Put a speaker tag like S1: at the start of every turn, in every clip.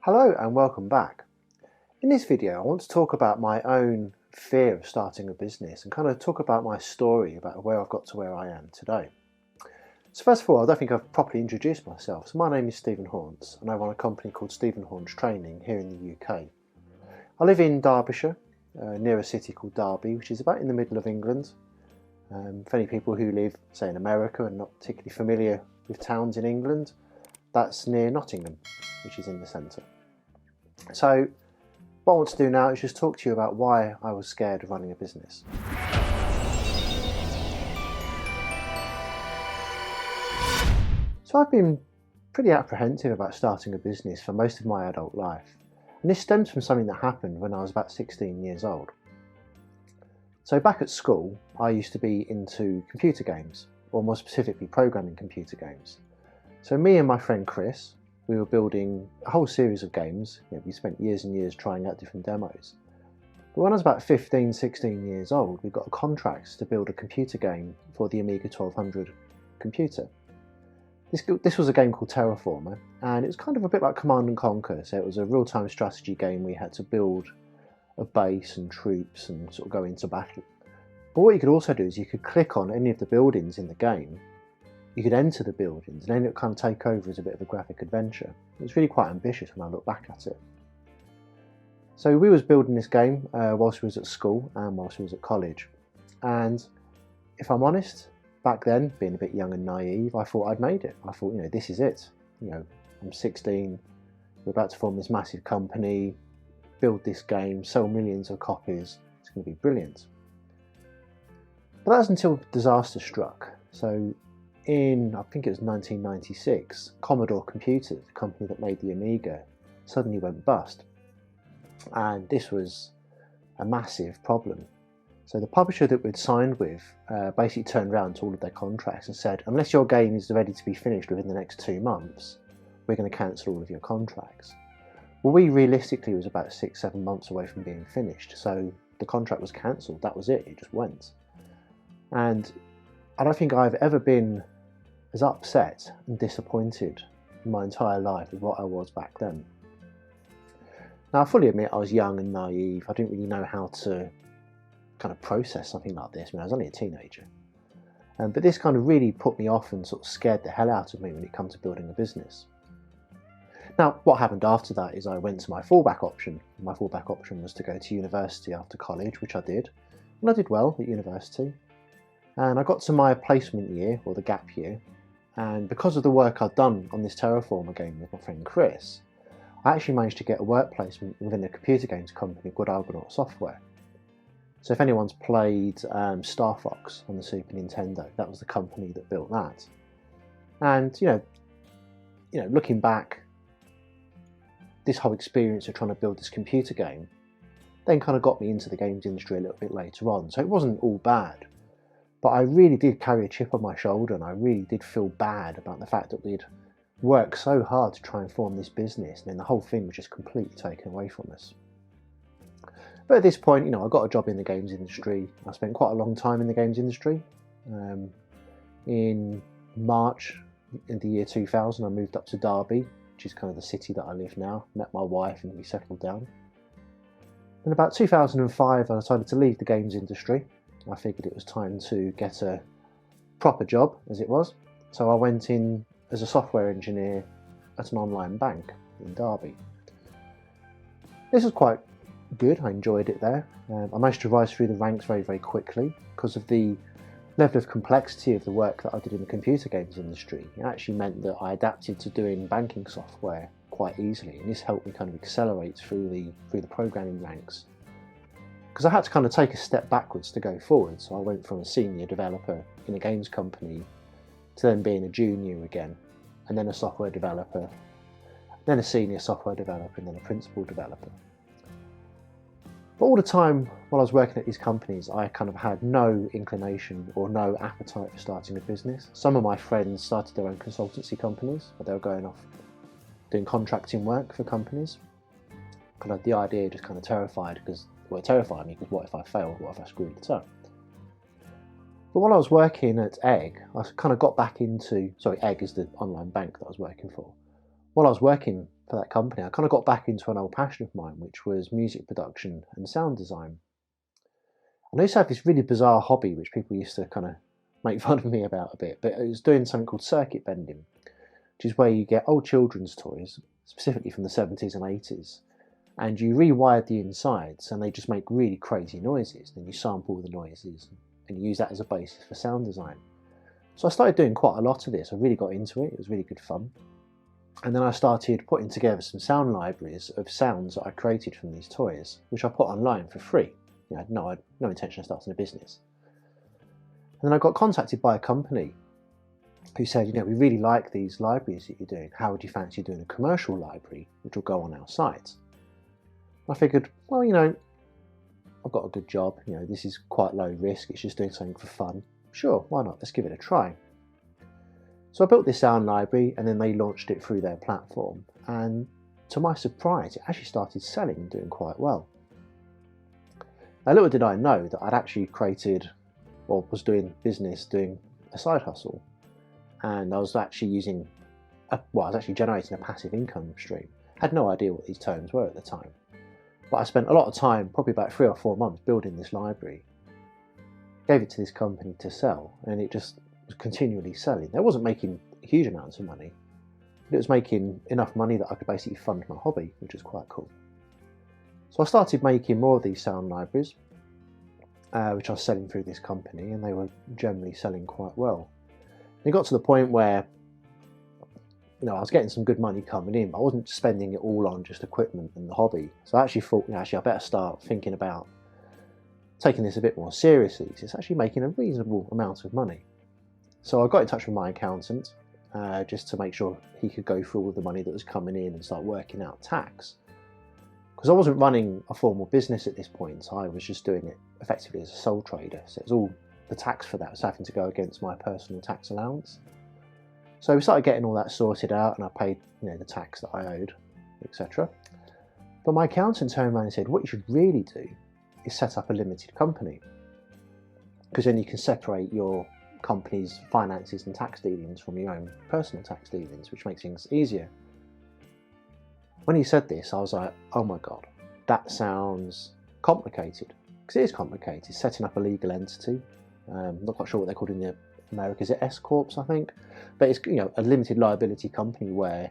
S1: Hello and welcome back. In this video I want to talk about my own fear of starting a business and kind of talk about my story about where I've got to where I am today. So first of all, I don't think I've properly introduced myself. So my name is Stephen Horns and I run a company called Stephen Horns Training here in the UK. I live in Derbyshire, near a city called Derby, which is about in the middle of England. For any people who live, say, in America and not particularly familiar with towns in England, that's near Nottingham, which is in the centre. So what I want to do now is just talk to you about why I was scared of running a business. So I've been pretty apprehensive about starting a business for most of my adult life. And this stems from something that happened when I was about 16 years old. So back at school, I used to be into computer games, or more specifically programming computer games. So me and my friend Chris, we were building a whole series of games. We spent years and years trying out different demos. But when I was about 15, 16 years old, we got a contract to build a computer game for the Amiga 1200 computer. This was a game called Terraformer, and it was kind of a bit like Command and Conquer. So it was a real-time strategy game where you had to build a base and troops and sort of go into battle. But what you could also do is you could click on any of the buildings in the game. You could enter the buildings and then it would kind of take over as a bit of a graphic adventure. It was really quite ambitious when I look back at it. So we was building this game whilst we was at school and whilst we was at college. And if I'm honest, back then, being a bit young and naive, I thought I'd made it. I thought, this is it. I'm 16, we're about to form this massive company, build this game, sell millions of copies. It's going to be brilliant. But that was until disaster struck. So in, I think it was 1996, Commodore Computers, the company that made the Amiga, suddenly went bust. And this was a massive problem. So the publisher that we'd signed with basically turned around to all of their contracts and said, unless your game is ready to be finished within the next 2 months, we're going to cancel all of your contracts. Well, we realistically was about 6-7 months away from being finished, so the contract was cancelled. That was it just went. And I don't think I've ever been as upset and disappointed in my entire life as what I was back then. Now, I fully admit I was young and naive. I didn't really know how to kind of process something like this when I was only a teenager. But this kind of really put me off and sort of scared the hell out of me when it comes to building a business. Now, what happened after that is I went to my fallback option. My fallback option was to go to university after college, which I did. And I did well at university. And I got to my placement year, or the gap year, and because of the work I'd done on this Terraformer game with my friend Chris, I actually managed to get a work placement within a computer games company called Argonaut Software. So if anyone's played Star Fox on the Super Nintendo, that was the company that built that. And looking back, this whole experience of trying to build this computer game then kind of got me into the games industry a little bit later on. So it wasn't all bad. But I really did carry a chip on my shoulder and I really did feel bad about the fact that we'd worked so hard to try and form this business and then the whole thing was just completely taken away from us. But at this point, I got a job in the games industry. I spent quite a long time in the games industry. In March in the year 2000, I moved up to Derby, which is kind of the city that I live now. Met my wife and we settled down. In about 2005, I decided to leave the games industry. I figured it was time to get a proper job, as it was. So I went in as a software engineer at an online bank in Derby. This was quite good. I enjoyed it there. I managed to rise through the ranks very, very quickly because of the level of complexity of the work that I did in the computer games industry. It actually meant that I adapted to doing banking software quite easily, and this helped me kind of accelerate through the programming ranks. Because I had to kind of take a step backwards to go forward, so I went from a senior developer in a games company to then being a junior again, and then a software developer, then a senior software developer, and then a principal developer. But all the time while I was working at these companies, I kind of had no inclination or no appetite for starting a business. Some of my friends started their own consultancy companies, where they were going off doing contracting work for companies. Kind of the idea just kind of terrified it terrified me because what if I failed? What if I screwed it up? But while I was working at Egg, I kind of got back into, Egg is the online bank that I was working for. While I was working for that company, I kind of got back into an old passion of mine, which was music production and sound design. And I used to have this really bizarre hobby, which people used to kind of make fun of me about a bit, but it was doing something called circuit bending, which is where you get old children's toys, specifically from the 70s and 80s, and you rewired the insides and they just make really crazy noises. Then you sample the noises and you use that as a basis for sound design. So I started doing quite a lot of this. I really got into it. It was really good fun. And then I started putting together some sound libraries of sounds that I created from these toys, which I put online for free. I had no intention of starting a business. And then I got contacted by a company who said, we really like these libraries that you're doing. How would you fancy doing a commercial library, which will go on our site? I figured, well, I've got a good job. This is quite low risk. It's just doing something for fun. Sure, why not? Let's give it a try. So I built this sound library, and then they launched it through their platform. And to my surprise, it actually started selling and doing quite well. Now, little did I know that I'd actually created, or was doing business, doing a side hustle. And I was actually generating a passive income stream. Had no idea what these terms were at the time. But I spent a lot of time, probably about 3 or 4 months, building this library. Gave it to this company to sell, and it just was continually selling. I wasn't making huge amounts of money, but it was making enough money that I could basically fund my hobby, which was quite cool. So I started making more of these sound libraries, which I was selling through this company, and they were generally selling quite well. And it got to the point where I was getting some good money coming in, but I wasn't spending it all on just equipment and the hobby. So I actually thought, I better start thinking about taking this a bit more seriously, because it's actually making a reasonable amount of money. So I got in touch with my accountant just to make sure he could go through all the money that was coming in and start working out tax. Because I wasn't running a formal business at this point, I was just doing it effectively as a sole trader. So it was all the tax for that was having to go against my personal tax allowance. So we started getting all that sorted out, and I paid the tax that I owed, etc. But my accountant turned around and said, what you should really do is set up a limited company, because then you can separate your company's finances and tax dealings from your own personal tax dealings, which makes things easier. When he said this, I was like, oh my God, that sounds complicated. Because it is complicated, setting up a legal entity. Not quite sure what they're called in America. Is it S-Corps, I think? But it's a limited liability company where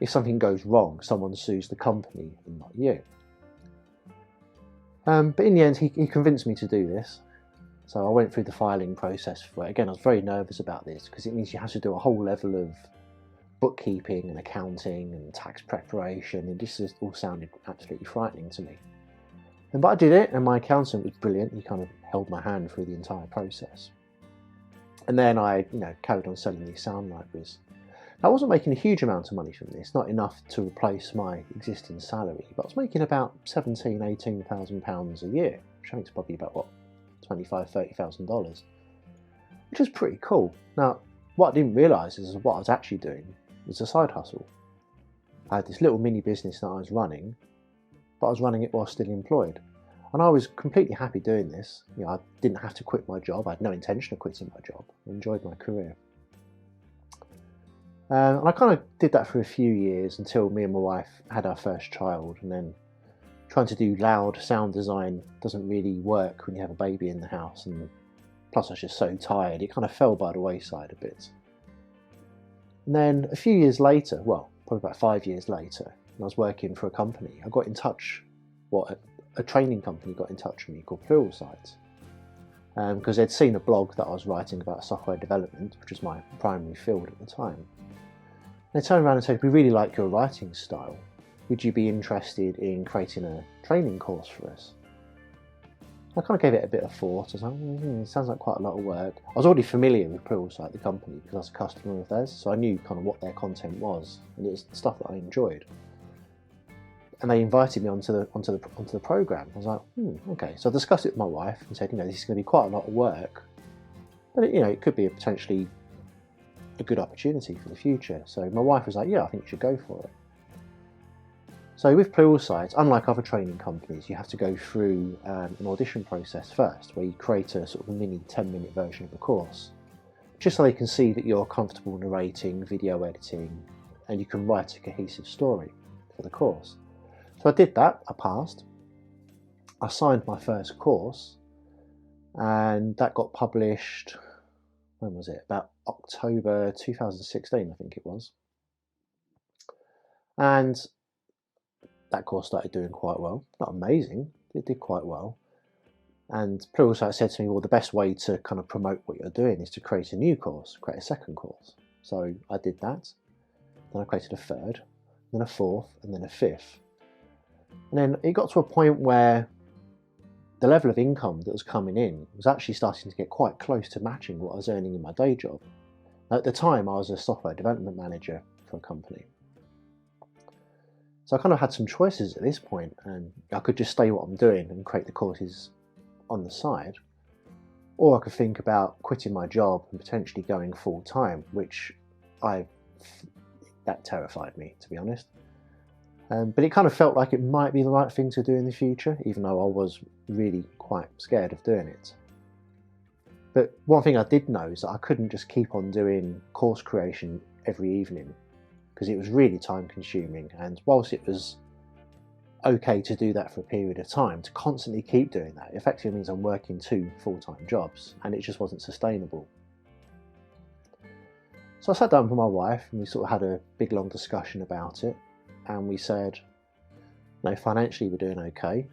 S1: if something goes wrong, someone sues the company and not you. But in the end, he convinced me to do this. So I went through the filing process for it. Again, I was very nervous about this because it means you have to do a whole level of bookkeeping and accounting and tax preparation, and this just all sounded absolutely frightening to me. But I did it, and my accountant was brilliant. He kind of held my hand through the entire process. And then I carried on selling these sound libraries. I wasn't making a huge amount of money from this, not enough to replace my existing salary, but I was making about £17,000, £18,000 a year, which I think is probably about, $25,000, $30,000, which is pretty cool. Now, what I didn't realise is what I was actually doing was a side hustle. I had this little mini business that I was running, but I was running it while still employed. And I was completely happy doing this. I didn't have to quit my job. I had no intention of quitting my job. I enjoyed my career. And I kind of did that for a few years until me and my wife had our first child. And then trying to do loud sound design doesn't really work when you have a baby in the house. And plus I was just so tired, it kind of fell by the wayside a bit. And then a few years later, probably about 5 years later, when I was working for a company, I got in touch, a training company got in touch with me called Pluralsight, because they'd seen a blog that I was writing about software development, which was my primary field at the time. They turned around and said, we really like your writing style. Would you be interested in creating a training course for us? I kind of gave it a bit of thought. I was like, it sounds like quite a lot of work. I was already familiar with Pluralsight, the company, because I was a customer of theirs, so I knew kind of what their content was, and it was stuff that I enjoyed. And they invited me onto the program. I was like, okay. So I discussed it with my wife and said, this is going to be quite a lot of work, but it could be potentially a good opportunity for the future. So my wife was like, yeah, I think you should go for it. So with Pluralsight, unlike other training companies, you have to go through an audition process first, where you create a sort of a mini 10-minute version of the course, just so they can see that you're comfortable narrating, video editing, and you can write a cohesive story. for the course. So I did that, I passed. I signed my first course, and that got published, when was it? About October 2016, I think it was. And that course started doing quite well. Not amazing, it did quite well. And also it said to me, well, the best way to kind of promote what you're doing is to create a new course, create a second course. So I did that. Then I created a third, then a fourth, and then a fifth. And then it got to a point where the level of income that was coming in was actually starting to get quite close to matching what I was earning in my day job. At the time, I was a software development manager for a company. So I kind of had some choices at this point, and I could just stay what I'm doing and create the courses on the side, or I could think about quitting my job and potentially going full-time, which that terrified me, to be honest. But it kind of felt like it might be the right thing to do in the future, even though I was really quite scared of doing it. But one thing I did know is that I couldn't just keep on doing course creation every evening, because it was really time consuming, and whilst it was okay to do that for a period of time, to constantly keep doing that effectively means I'm working 2 full-time jobs, and it just wasn't sustainable. So I sat down with my wife and we sort of had a big long discussion about it, and we said, financially we're doing okay,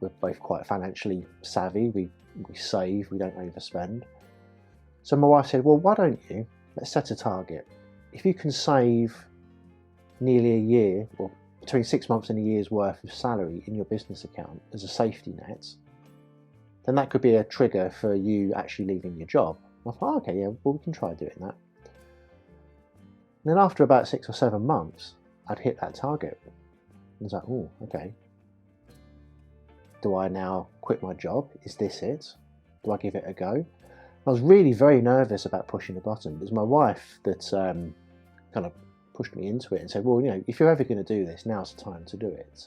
S1: we're both quite financially savvy, we save, we don't overspend. So my wife said, well, why don't let's set a target. If you can save nearly a year, or between 6 months and a year's worth of salary in your business account as a safety net, then that could be a trigger for you actually leaving your job. I thought, okay, yeah, well, we can try doing that. And then after about 6 or 7 months, I'd hit that target. I was like, oh, okay. Do I now quit my job? Is this it? Do I give it a go? I was really very nervous about pushing the button. It was my wife that kind of pushed me into it and said, well, if you're ever going to do this, now's the time to do it.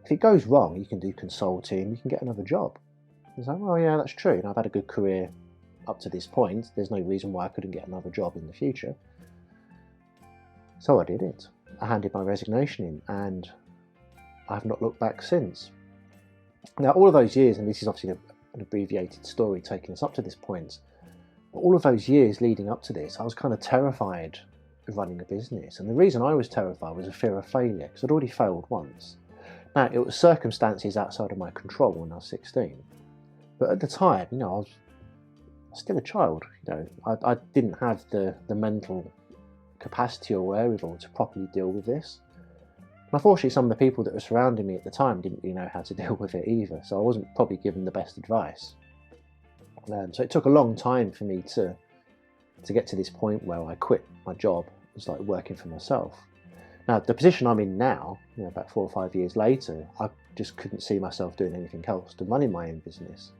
S1: If it goes wrong, you can do consulting, you can get another job. I was like, well, yeah, that's true. And I've had a good career up to this point. There's no reason why I couldn't get another job in the future. So I did it. I handed my resignation in, and I've not looked back since. Now, all of those years, and this is obviously an abbreviated story taking us up to this point, but all of those years leading up to this, I was kind of terrified of running a business. And the reason I was terrified was a fear of failure, because I'd already failed once. Now, it was circumstances outside of my control when I was 16. But at the time, I was still a child. I didn't have the mental capacity or wherewithal to properly deal with this. And unfortunately, some of the people that were surrounding me at the time didn't really know how to deal with it either, so I wasn't probably given the best advice. So it took a long time for me to get to this point where I quit my job and started working for myself. Now, the position I'm in now, about 4 or 5 years later, I just couldn't see myself doing anything else to running my own business.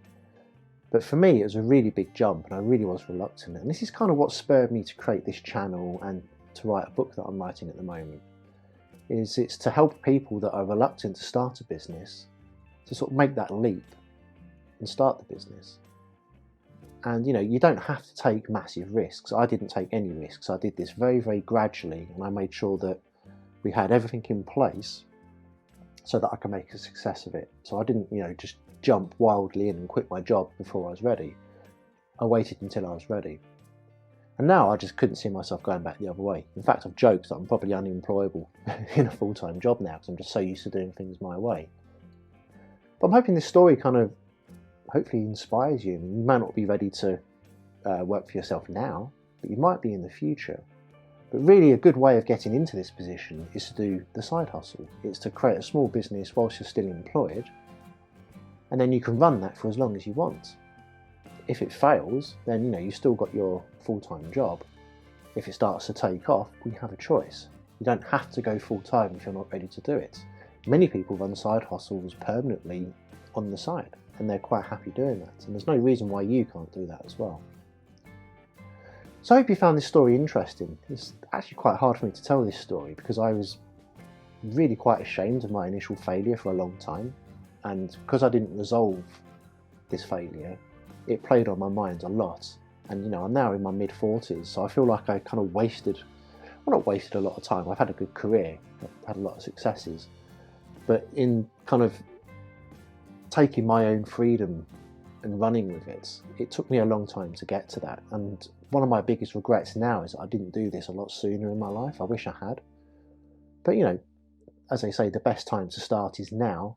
S1: But for me, it was a really big jump, and I really was reluctant. And this is kind of what spurred me to create this channel and to write a book that I'm writing at the moment. It's to help people that are reluctant to start a business to sort of make that leap and start the business. And you don't have to take massive risks. I didn't take any risks. I did this very, very gradually, and I made sure that we had everything in place so that I could make a success of it. So I didn't, just jump wildly in and quit my job before I was ready. I waited until I was ready. And now I just couldn't see myself going back the other way. In fact, I've joked that I'm probably unemployable in a full-time job now, because I'm just so used to doing things my way. But I'm hoping this story kind of hopefully inspires you. You might not be ready to work for yourself now, but you might be in the future. But really a good way of getting into this position is to do the side hustle. It's to create a small business whilst you're still employed, and then you can run that for as long as you want. If it fails, then you've still got your full-time job. If it starts to take off, we have a choice. You don't have to go full-time if you're not ready to do it. Many people run side hustles permanently on the side, and they're quite happy doing that, and there's no reason why you can't do that as well. So I hope you found this story interesting. It's actually quite hard for me to tell this story because I was really quite ashamed of my initial failure for a long time, and because I didn't resolve this failure, it played on my mind a lot. And I'm now in my mid-40s, so I feel like I kind of wasted I've not wasted a lot of time. I've had a good career, I've had a lot of successes, but in kind of taking my own freedom and running with it, it took me a long time to get to that. And one of my biggest regrets now is that I didn't do this a lot sooner in my life. I wish I had. But you know, as they say, the best time to start is now.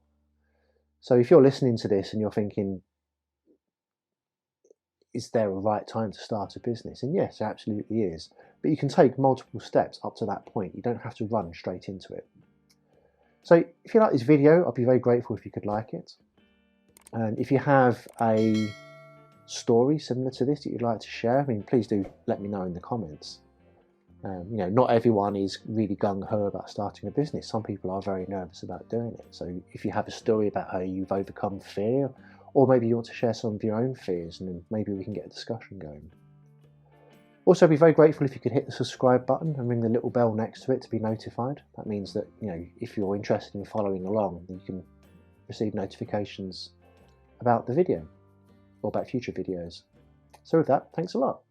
S1: So if you're listening to this and you're thinking, is there a right time to start a business? And yes, there absolutely is. But you can take multiple steps up to that point. You don't have to run straight into it. So if you like this video, I'd be very grateful if you could like it. And if you have a story similar to this that you'd like to share, I mean, please do let me know in the comments. You know, not everyone is really gung-ho about starting a business. Some people are very nervous about doing it. So if you have a story about how you've overcome fear, or maybe you want to share some of your own fears, and then maybe we can get a discussion going. Also, I'd be very grateful if you could hit the subscribe button and ring the little bell next to it to be notified. That means that, you know, if you're interested in following along, then you can receive notifications about the video or about future videos. So with that, thanks a lot.